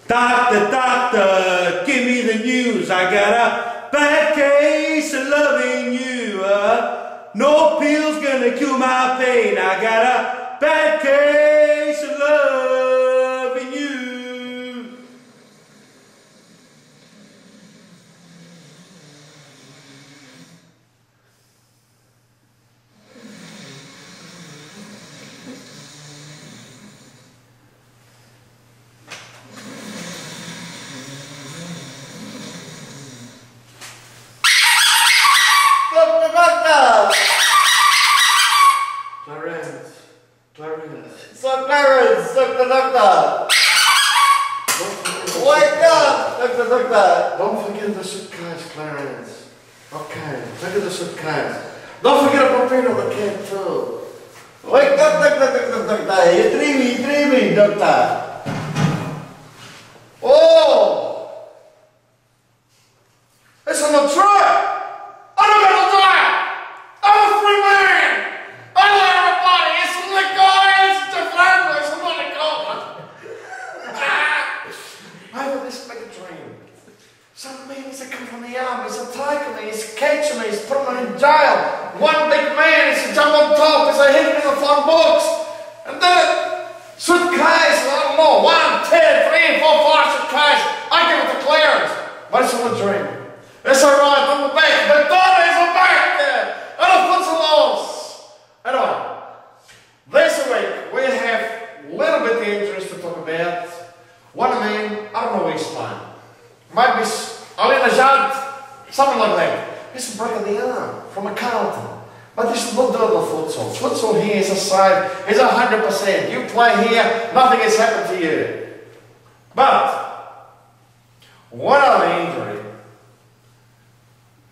Doctor, doctor, give me the news. I got a bad case of loving you. No pill's gonna cure my pain. I got a bad case of loving you. Don't forget the suitcase, Clarence. Okay, look at the suitcase. Don't forget about being on the camp too. Wake up, doctor. You're dreaming, doctor. Oh! It's on the track! I'm not gonna die! I'm a free man! I love everybody! It's on the guys! It's a family! It's on the God! I have this big dream. Some man is to come from the army, he's to take me, he's to catch me, he's to put me in jail. One big man is to jump on top, he's to hit me in the front box. And then suitcase, I don't know, 1, 2, 3, 4, 5 suitcase. I give it to Clarence. But it's all a dream. It's alright, I'm back. The daughter is back there. I don't put some laws. Anyway, this week we have a little bit of interest to talk about. One man, I don't know his name. Might be LEGEA, something like that. It's a break of the arm from a Carlton. But this is not the futsal. Futsal here is a side, is 100%. You play here, nothing has happened to you. But, one other injury,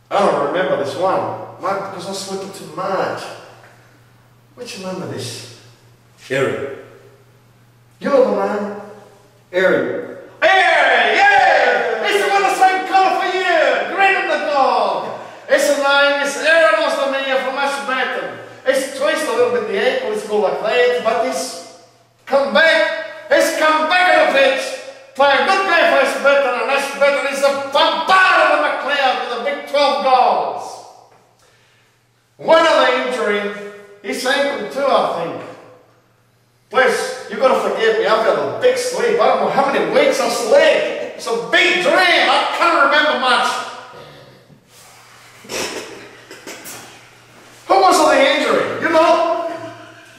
I don't remember this one. Might because I slept too much. Which remember this? Eric. You know the man? Eric. Esse name is Aaron Ostamia from Ashburton. He's twisted a little bit the ankle, he's go like that, but he's come back on the pitch, play a good game for Ashburton, and Ashburton is a bombard of McLeod with a big 12 goals. One other injury, his ankle too, I think. Please, you gotta forgive me, I've got a big sleep, I don't know how many weeks I slept. It's a big dream, I can't remember much. Who was the injury? You know?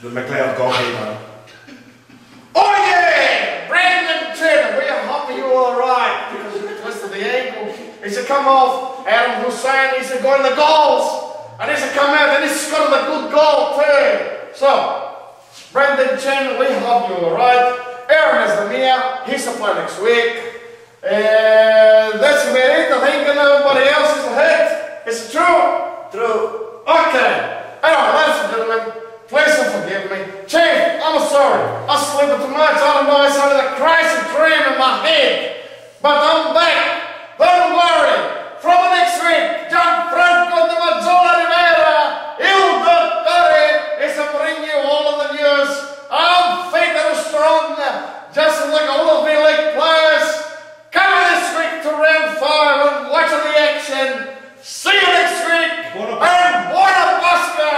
The McLeod goalkeeper. Oh yeah! Brandon Turner, we hope you all right because you twisted the ankle. He's to come off. Adam Hussein, he's to go in the goals. And he's to come out and he's got a good goal too. So, Brandon Turner, we hope you all right. Aaron is the mayor. He's to play next week. And that's about it. I think nobody else is hurt. Is it true? True. Okay. Anyway, ladies and gentlemen, please don't forgive me. Chief, I'm sorry. I slept too much. I don't know. It's only a crazy dream in my head. But I'm back. Don't worry. From next week, Gianfranco de Mazzola Rivera, Il Dottore, is to bring you all of the news. I'm fit and strong, just like all of the league players. Come this week to round 5 and watch the action. See you next week, and buona Pascha!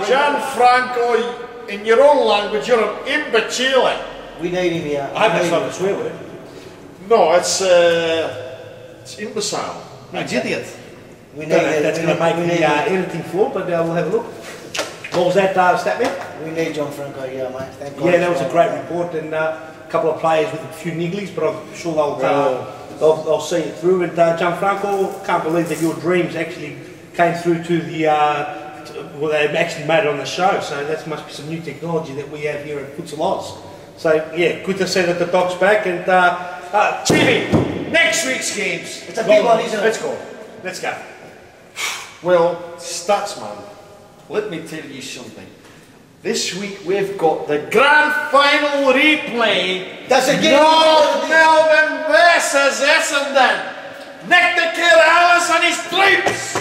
Gianfranco, in your own language, you're an imbecile. We need him here. I hope that's not a swear word. No, it's imbecile. It's idiot. We need That's going to make the editing floor, but we'll have a look. What was that, Statman? We need Gianfranco here, mate. Thank God. Yeah, that was a great report, and a couple of players with a few nigglies, but I'm sure they'll see it through. And Gianfranco, can't believe that your dreams actually came through to the, well, they actually made it on the show, so that must be some new technology that we have here at Futsal Oz. So, yeah, good to see that the dog's back. And, Chibi, next week's games. It's a big one, isn't it? Let's go. Let's go. Well, Statsman, let me tell you something. This week we've got the grand final replay. That's a game. North Melbourne versus Essendon. Nectar Alice and his troops.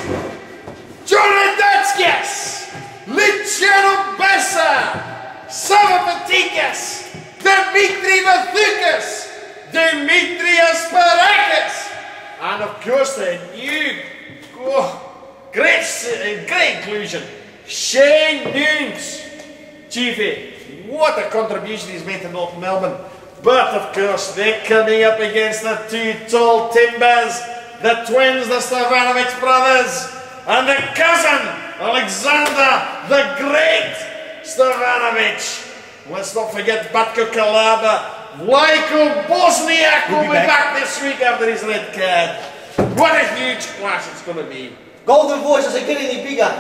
Johnny Datskas, Luciano Bessa, Sava Patikas, Dimitri Vathukas, of course, the new, great inclusion, Shane Nunes. Chiefy, what a contribution he's made to North Melbourne. But of course, they're coming up against the two tall timbers, the twins, the Stevanovic brothers, and the cousin, Alexander, the great Stevanovic. Let's not forget Batko Kalaba. Vlajko Bosniak will be back this week after his red card. What a huge clash it's going to be. Golden Voices are getting any bigger.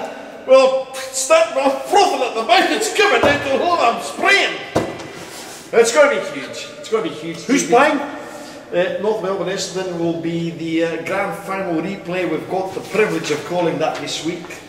Well, start frothing at the mouth. It's coming down to the hole. I'm spraying. It's going to be huge. It's going to be huge. Who's playing? North Melbourne Essendon will be the grand final replay. We've got the privilege of calling that this week.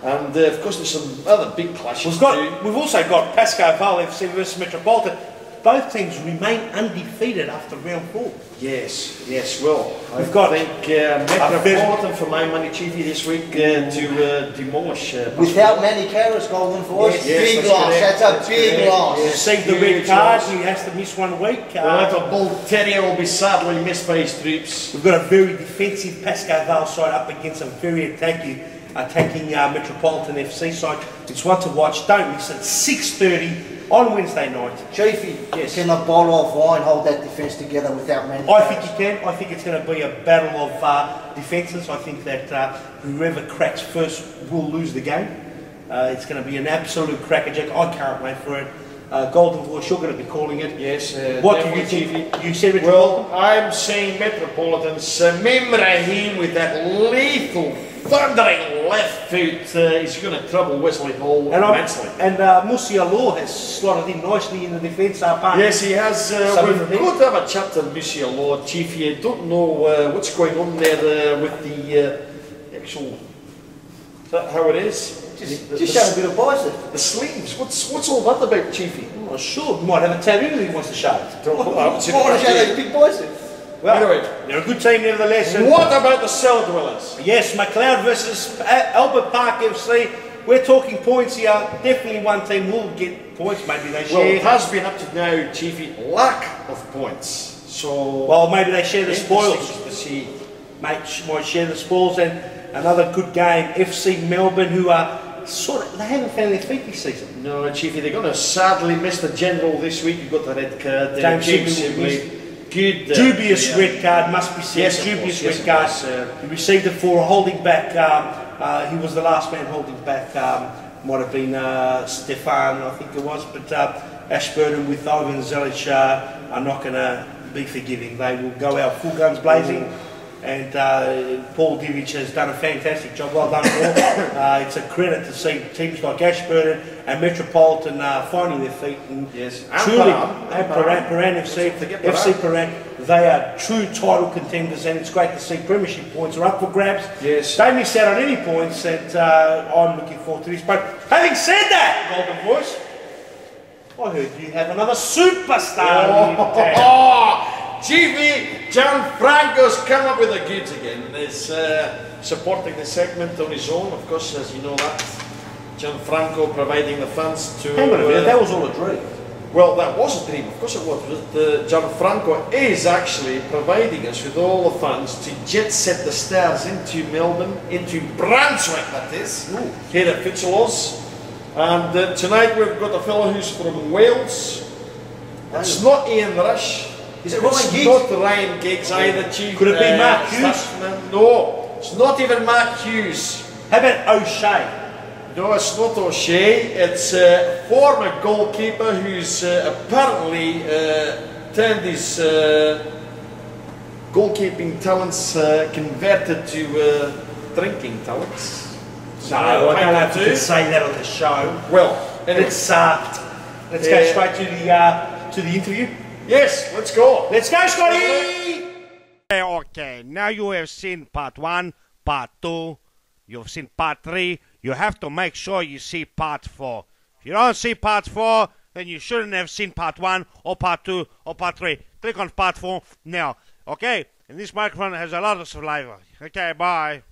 And of course there's some other big clashes We've also got Pascoe Vale FC versus Metropolitan. Both teams remain undefeated after round 4. Yes, yes, well, We've got Metropolitan for my money, Chiefy, this week to demolish. Without many carers, Golden Voice. Yes, big loss, that's a big loss. Received the red card, he has to miss 1 week. The little bull terrier will be sadly missed by his troops. We've got a very defensive Pascoe Vale side up against a very attacking Metropolitan FC side. It's one to watch, don't miss it, 6:30 on Wednesday night. Chiefy, yes. Can a bottle of wine hold that defence together without many I think you can. I think it's going to be a battle of defences. I think that whoever cracks first will lose the game. It's going to be an absolute crackerjack. I can't wait for it. Golden Voice, you're going to be calling it. Yes. What do you think? You said Metropolitan? Well, I'm saying Metropolitan. Samim Rahim with that lethal, thundering left foot is going to trouble Wesley Hall immensely. And Musiala has slotted in nicely in the defence. Yes, he has. We've got to have a chat to Musiala, Chiefy. I don't know what's going on there with the actual. Is that how it is? Just show a bit of bicep. The sleeves. What's all that about, Chiefy? I'm not sure. He might have a tattoo that he wants to show. Why want to show those big biceps? Well, anyway, they're a good team nevertheless. What about the Cellar Dwellers? Yes, McLeod versus Albert Park FC. We're talking points here. Definitely one team will get points. Maybe they share. Well, it has been up to now, Chiefy, lack of points. So, well, maybe they share the spoils. To see. Might share the spoils. And another good game, FC Melbourne, who are they haven't found their feet this season. No, Chiefy, they're going to sadly miss the general this week. You've got the red card. James Sibley. Good. Dubious red card, must be said. Yes, dubious red card. He received it for holding back. He was the last man holding back. Might have been Stefan, I think it was. But Ashburton with Ivan Zelic are not going to be forgiving. They will go out full guns blazing. And Paul Divic has done a fantastic job. Well done, Paul. It's a credit to see teams like Ashburton and Metropolitan finding their feet. And truly, Paran FC Paran, they are true title contenders, and it's great to see premiership points are up for grabs. Yes. Don't miss out on any points, and I'm looking forward to this. But having said that, Golden Voice, I heard you have another superstar. Chiefy, Gianfranco's come up with the goods again. He's supporting the segment on his own, of course, as you know that. Gianfranco providing the funds to... Hang on a minute, that was all a dream. Well, that was a dream, of course it was. Gianfranco is actually providing us with all the funds to jet set the stars into Melbourne, into Brunswick, that is, here at Futsal. And tonight we've got a fellow who's from Wales. It's not Ian Rush. Is it Ryan Giggs? It's not Ryan Giggs either, Chief. Could it be Mark Hughes? No, it's not even Mark Hughes. How about O'Shea? No, it's not O'Shea. It's a former goalkeeper who's apparently turned his goalkeeping talents converted to drinking talents. No, I don't know if you can say that on the show. Well, anyway. Let's go straight to the interview. Yes, let's go. Let's go, Scotty! Okay, now you have seen part 1, part 2, you've seen part 3. You have to make sure you see part 4. If you don't see part 4, then you shouldn't have seen part 1 or part 2 or part 3. Click on part 4 now. Okay, and this microphone has a lot of saliva. Okay, bye.